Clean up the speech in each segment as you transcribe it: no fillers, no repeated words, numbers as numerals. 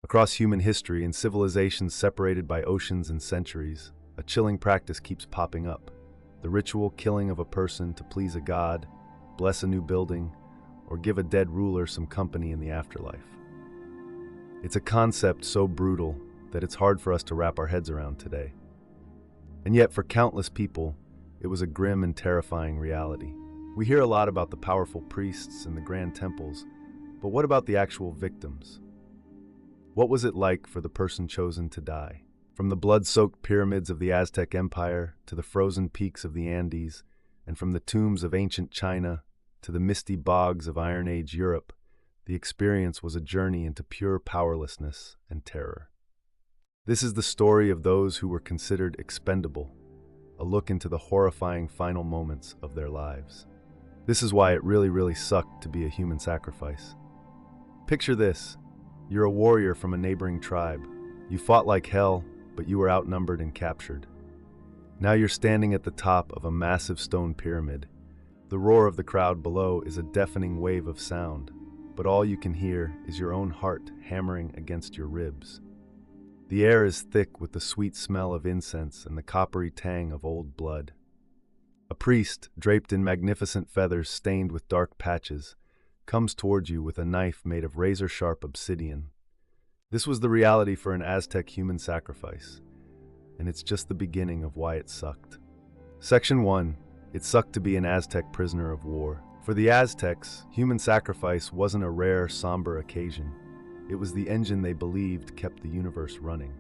Across human history and civilizations separated by oceans and centuries, a chilling practice keeps popping up. The ritual killing of a person to please a god, bless a new building, or give a dead ruler some company in the afterlife. It's a concept so brutal that it's hard for us to wrap our heads around today. And yet, for countless people, it was a grim and terrifying reality. We hear a lot about the powerful priests and the grand temples, but what about the actual victims? What was it like for the person chosen to die? From the blood-soaked pyramids of the Aztec Empire to the frozen peaks of the Andes, and from the tombs of ancient China to the misty bogs of Iron Age Europe, the experience was a journey into pure powerlessness and terror. This is the story of those who were considered expendable, a look into the horrifying final moments of their lives. This is why it really sucked to be a human sacrifice. Picture this. You're a warrior from a neighboring tribe. You fought like hell, but you were outnumbered and captured. Now you're standing at the top of a massive stone pyramid. The roar of the crowd below is a deafening wave of sound, but all you can hear is your own heart hammering against your ribs. The air is thick with the sweet smell of incense and the coppery tang of old blood. A priest, draped in magnificent feathers stained with dark patches, comes toward you with a knife made of razor-sharp obsidian. This was the reality for an Aztec human sacrifice, and it's just the beginning of why it sucked. Section 1. It sucked to be an Aztec prisoner of war. For the Aztecs, human sacrifice wasn't a rare, somber occasion. It was the engine they believed kept the universe running.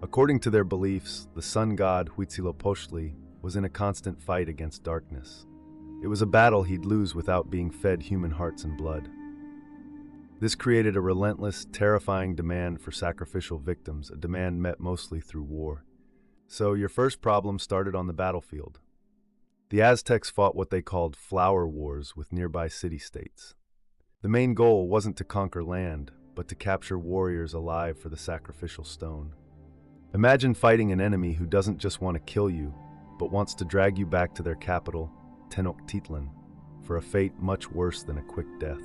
According to their beliefs, the sun god Huitzilopochtli was in a constant fight against darkness. It was a battle he'd lose without being fed human hearts and blood. This created a relentless, terrifying demand for sacrificial victims, a demand met mostly through war. So your first problem started on the battlefield. The Aztecs fought what they called flower wars with nearby city-states. The main goal wasn't to conquer land, but to capture warriors alive for the sacrificial stone. Imagine fighting an enemy who doesn't just want to kill you, but wants to drag you back to their capital, Tenochtitlan, for a fate much worse than a quick death.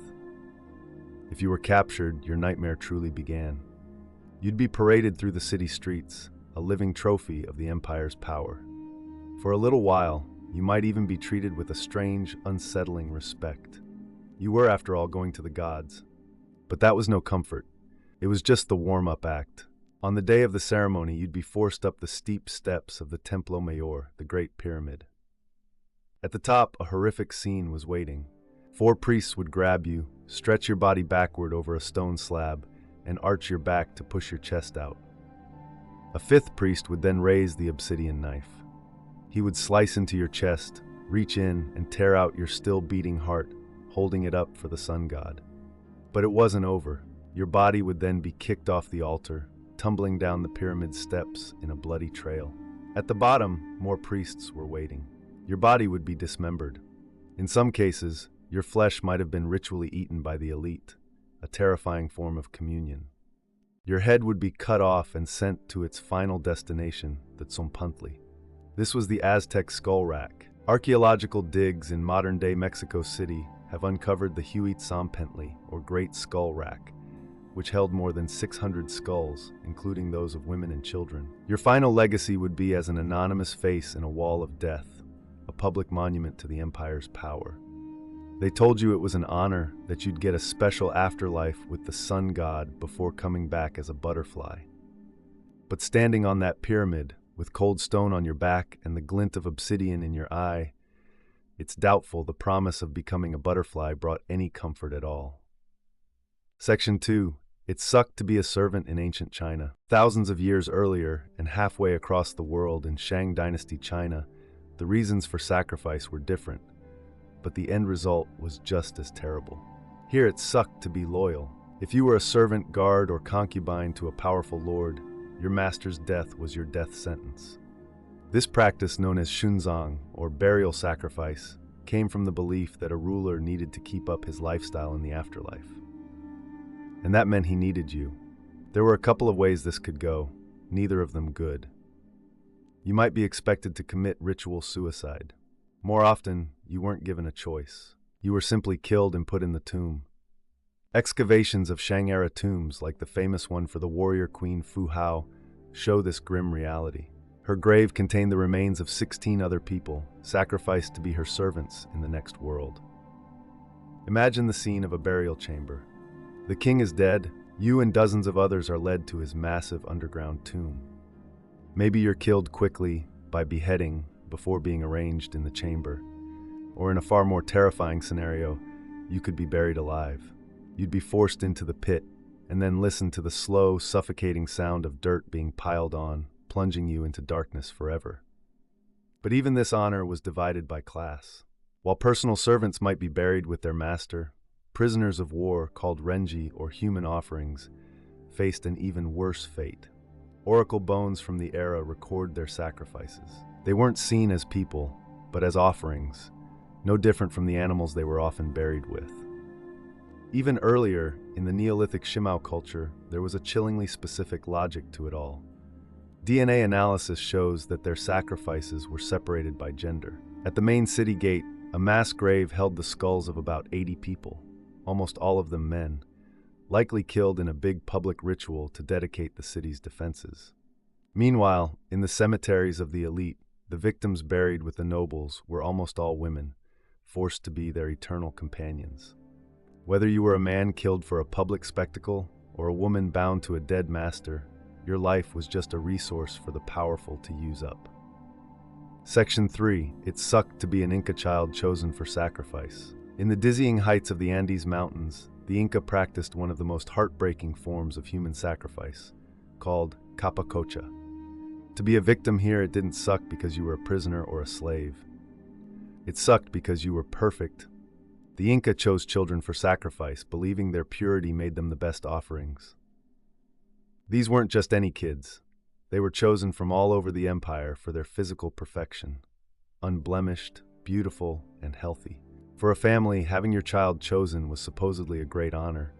If you were captured, your nightmare truly began. You'd be paraded through the city streets, a living trophy of the empire's power. For a little while, you might even be treated with a strange, unsettling respect. You were, after all, going to the gods. But that was no comfort. It was just the warm-up act. On the day of the ceremony, you'd be forced up the steep steps of the Templo Mayor, the Great Pyramid. At the top, a horrific scene was waiting. 4 priests would grab you, stretch your body backward over a stone slab, and arch your back to push your chest out. A 5th priest would then raise the obsidian knife. He would slice into your chest, reach in, and tear out your still-beating heart, holding it up for the sun god. But it wasn't over. Your body would then be kicked off the altar, tumbling down the pyramid steps in a bloody trail. At the bottom, more priests were waiting. Your body would be dismembered. In some cases, your flesh might have been ritually eaten by the elite, a terrifying form of communion. Your head would be cut off and sent to its final destination, the Tzompantli. This was the Aztec skull rack. Archaeological digs in modern-day Mexico City have uncovered the Huitzilopochtli, or Great Skull Rack, which held more than 600 skulls, including those of women and children. Your final legacy would be as an anonymous face in a wall of death, a public monument to the empire's power. They told you it was an honor, that you'd get a special afterlife with the sun god before coming back as a butterfly. But standing on that pyramid, with cold stone on your back and the glint of obsidian in your eye, it's doubtful the promise of becoming a butterfly brought any comfort at all. Section 2. It sucked to be a servant in ancient China. Thousands of years earlier, and halfway across the world in Shang Dynasty China, the reasons for sacrifice were different, but the end result was just as terrible. Here it sucked to be loyal. If you were a servant, guard, or concubine to a powerful lord, your master's death was your death sentence. This practice, known as shunzang, or burial sacrifice, came from the belief that a ruler needed to keep up his lifestyle in the afterlife. And that meant he needed you. There were a couple of ways this could go, neither of them good. You might be expected to commit ritual suicide. More often, you weren't given a choice. You were simply killed and put in the tomb. Excavations of Shang-era tombs, like the famous one for the warrior queen Fu Hao, show this grim reality. Her grave contained the remains of 16 other people, sacrificed to be her servants in the next world. Imagine the scene of a burial chamber. The king is dead, you and dozens of others are led to his massive underground tomb. Maybe you're killed quickly by beheading before being arranged in the chamber. Or in a far more terrifying scenario, you could be buried alive. You'd be forced into the pit and then listen to the slow, suffocating sound of dirt being piled on, plunging you into darkness forever. But even this honor was divided by class. While personal servants might be buried with their master, prisoners of war, called renji or human offerings, faced an even worse fate. Oracle bones from the era record their sacrifices. They weren't seen as people, but as offerings, no different from the animals they were often buried with. Even earlier, in the Neolithic Shimao culture, there was a chillingly specific logic to it all. DNA analysis shows that their sacrifices were separated by gender. At the main city gate, a mass grave held the skulls of about 80 people, almost all of them men, likely killed in a big public ritual to dedicate the city's defenses. Meanwhile, in the cemeteries of the elite, the victims buried with the nobles were almost all women, forced to be their eternal companions. Whether you were a man killed for a public spectacle or a woman bound to a dead master, your life was just a resource for the powerful to use up. Section 3. It sucked to be an Inca child chosen for sacrifice. In the dizzying heights of the Andes Mountains, the Inca practiced one of the most heartbreaking forms of human sacrifice, called capacocha. To be a victim here, it didn't suck because you were a prisoner or a slave. It sucked because you were perfect. The Inca chose children for sacrifice, believing their purity made them the best offerings. These weren't just any kids. They were chosen from all over the empire for their physical perfection, unblemished, beautiful, and healthy. For a family, having your child chosen was supposedly a great honor.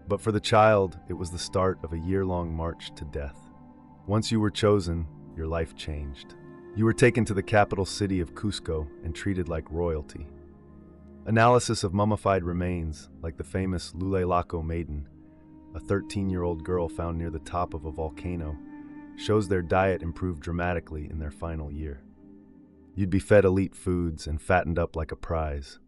But for the child, it was the start of a year-long march to death. Once you were chosen, your life changed. You were taken to the capital city of Cusco and treated like royalty. Analysis of mummified remains, like the famous Lulelaco maiden, a 13-year-old girl found near the top of a volcano, shows their diet improved dramatically in their final year. You'd be fed elite foods and fattened up like a prize.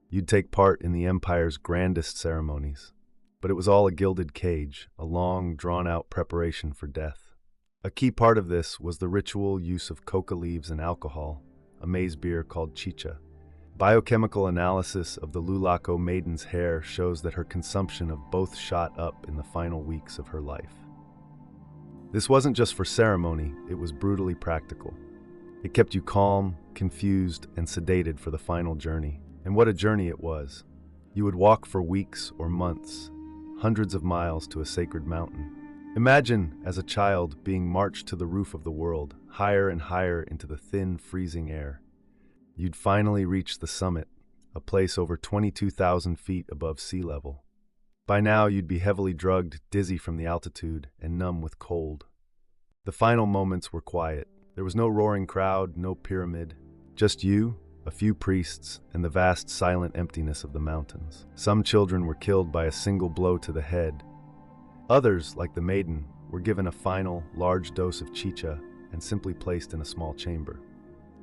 You'd take part in the empire's grandest ceremonies. But it was all a gilded cage, a long, drawn-out preparation for death. A key part of this was the ritual use of coca leaves and alcohol, a maize beer called chicha. Biochemical analysis of the Lulaco maiden's hair shows that her consumption of both shot up in the final weeks of her life. This wasn't just for ceremony, it was brutally practical. It kept you calm, confused, and sedated for the final journey. And what a journey it was. You would walk for weeks or months, hundreds of miles to a sacred mountain. Imagine, as a child, being marched to the roof of the world, higher and higher into the thin, freezing air. You'd finally reach the summit, a place over 22,000 feet above sea level. By now, you'd be heavily drugged, dizzy from the altitude, and numb with cold. The final moments were quiet. There was no roaring crowd, no pyramid. Just you, a few priests, and the vast, silent emptiness of the mountains. Some children were killed by a single blow to the head. Others, like the maiden, were given a final, large dose of chicha and simply placed in a small chamber.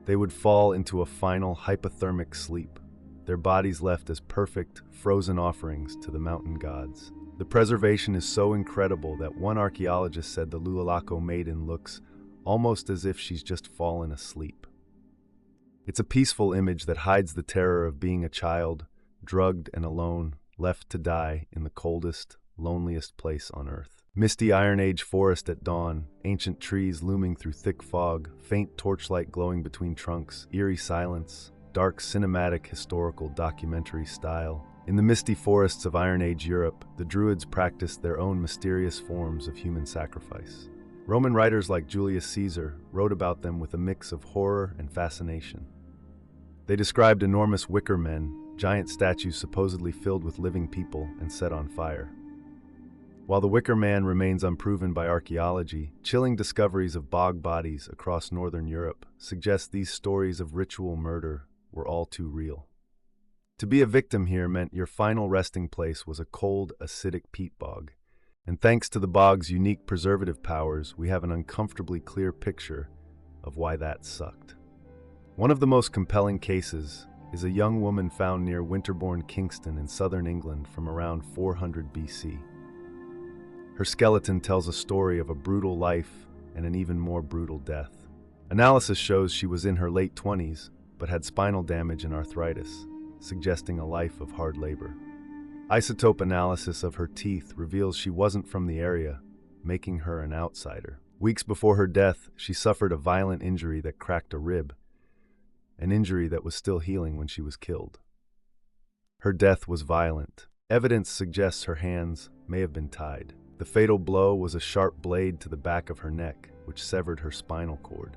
They would fall into a final hypothermic sleep, their bodies left as perfect, frozen offerings to the mountain gods. The preservation is so incredible that one archaeologist said the Lulelaco maiden looks almost as if she's just fallen asleep. It's a peaceful image that hides the terror of being a child, drugged and alone, left to die in the coldest, loneliest place on earth. Misty Iron Age forest at dawn, ancient trees looming through thick fog, faint torchlight glowing between trunks, eerie silence, dark cinematic historical documentary style. In the misty forests of Iron Age Europe, the Druids practiced their own mysterious forms of human sacrifice. Roman writers like Julius Caesar wrote about them with a mix of horror and fascination. They described enormous wicker men, giant statues supposedly filled with living people and set on fire. While the Wicker Man remains unproven by archaeology, chilling discoveries of bog bodies across northern Europe suggest these stories of ritual murder were all too real. To be a victim here meant your final resting place was a cold, acidic peat bog. And thanks to the bog's unique preservative powers, we have an uncomfortably clear picture of why that sucked. One of the most compelling cases is a young woman found near Winterbourne, Kingston in southern England from around 400 BC. Her skeleton tells a story of a brutal life and an even more brutal death. Analysis shows she was in her late 20s, but had spinal damage and arthritis, suggesting a life of hard labor. Isotope analysis of her teeth reveals she wasn't from the area, making her an outsider. Weeks before her death, she suffered a violent injury that cracked a rib, an injury that was still healing when she was killed. Her death was violent. Evidence suggests her hands may have been tied. The fatal blow was a sharp blade to the back of her neck, which severed her spinal cord.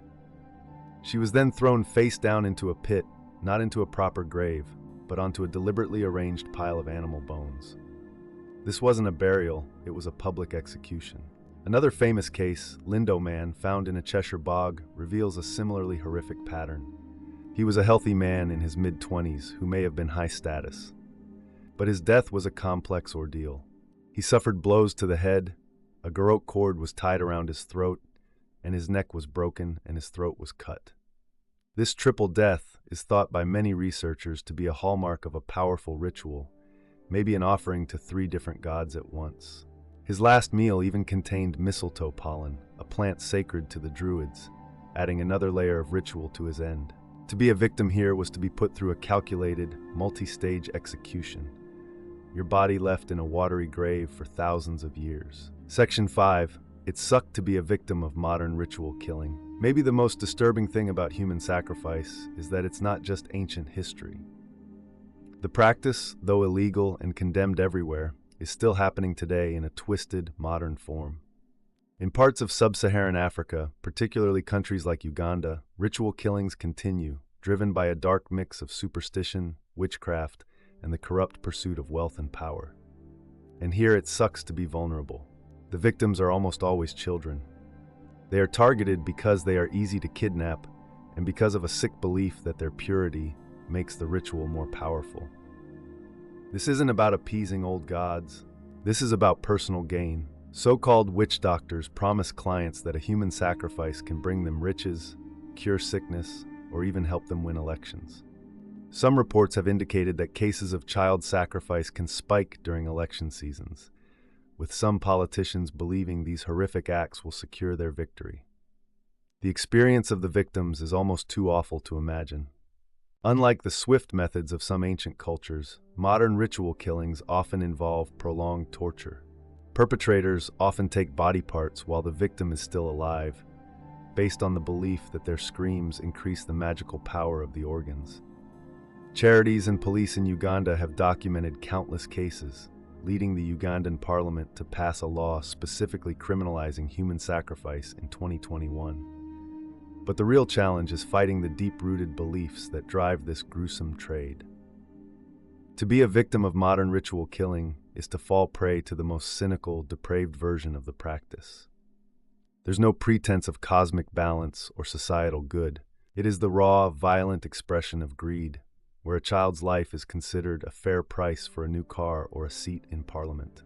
She was then thrown face down into a pit, not into a proper grave, but onto a deliberately arranged pile of animal bones. This wasn't a burial, it was a public execution. Another famous case, Lindo Man, found in a Cheshire bog, reveals a similarly horrific pattern. He was a healthy man in his mid-20s who may have been high status. But his death was a complex ordeal. He suffered blows to the head, a garrote cord was tied around his throat, and his neck was broken and his throat was cut. This triple death is thought by many researchers to be a hallmark of a powerful ritual, maybe an offering to 3 different gods at once. His last meal even contained mistletoe pollen, a plant sacred to the Druids, adding another layer of ritual to his end. To be a victim here was to be put through a calculated, multi-stage execution, your body left in a watery grave for thousands of years. Section 5. It sucked to be a victim of modern ritual killing. Maybe the most disturbing thing about human sacrifice is that it's not just ancient history. The practice, though illegal and condemned everywhere, is still happening today in a twisted, modern form. In parts of sub-Saharan Africa, particularly countries like Uganda, ritual killings continue, driven by a dark mix of superstition, witchcraft, and the corrupt pursuit of wealth and power. And here it sucks to be vulnerable. The victims are almost always children. They are targeted because they are easy to kidnap and because of a sick belief that their purity makes the ritual more powerful. This isn't about appeasing old gods. This is about personal gain. So-called witch doctors promise clients that a human sacrifice can bring them riches, cure sickness, or even help them win elections. Some reports have indicated that cases of child sacrifice can spike during election seasons, with some politicians believing these horrific acts will secure their victory. The experience of the victims is almost too awful to imagine. Unlike the swift methods of some ancient cultures, modern ritual killings often involve prolonged torture. Perpetrators often take body parts while the victim is still alive, based on the belief that their screams increase the magical power of the organs. Charities and police in Uganda have documented countless cases, leading the Ugandan parliament to pass a law specifically criminalizing human sacrifice in 2021. But the real challenge is fighting the deep-rooted beliefs that drive this gruesome trade. To be a victim of modern ritual killing is to fall prey to the most cynical, depraved version of the practice. There's no pretense of cosmic balance or societal good. It is the raw, violent expression of greed, where a child's life is considered a fair price for a new car or a seat in parliament.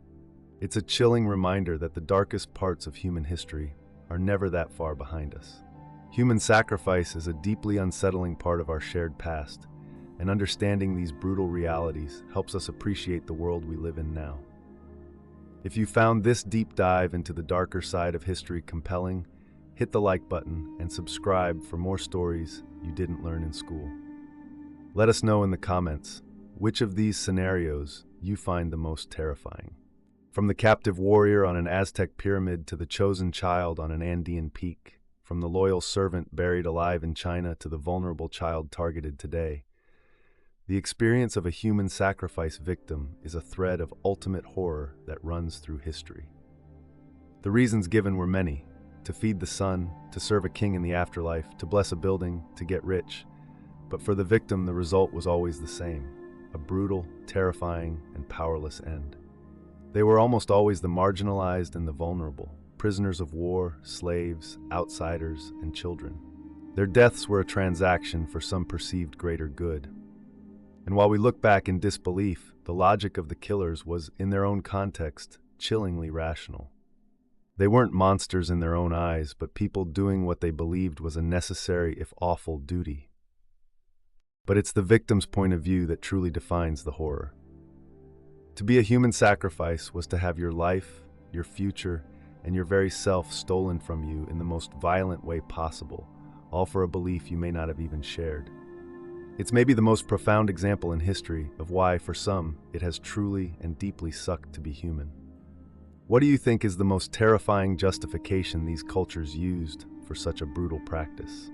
It's a chilling reminder that the darkest parts of human history are never that far behind us. Human sacrifice is a deeply unsettling part of our shared past, and understanding these brutal realities helps us appreciate the world we live in now. If you found this deep dive into the darker side of history compelling, hit the like button and subscribe for more stories you didn't learn in school. Let us know in the comments which of these scenarios you find the most terrifying. From the captive warrior on an Aztec pyramid to the chosen child on an Andean peak, from the loyal servant buried alive in China to the vulnerable child targeted today, the experience of a human sacrifice victim is a thread of ultimate horror that runs through history. The reasons given were many: to feed the sun, to serve a king in the afterlife, to bless a building, to get rich. But for the victim, the result was always the same: a brutal, terrifying, and powerless end. They were almost always the marginalized and the vulnerable, prisoners of war, slaves, outsiders, and children. Their deaths were a transaction for some perceived greater good. And while we look back in disbelief, the logic of the killers was, in their own context, chillingly rational. They weren't monsters in their own eyes, but people doing what they believed was a necessary, if awful, duty. But it's the victim's point of view that truly defines the horror. To be a human sacrifice was to have your life, your future, and your very self stolen from you in the most violent way possible, all for a belief you may not have even shared. It's maybe the most profound example in history of why, for some, it has truly and deeply sucked to be human. What do you think is the most terrifying justification these cultures used for such a brutal practice?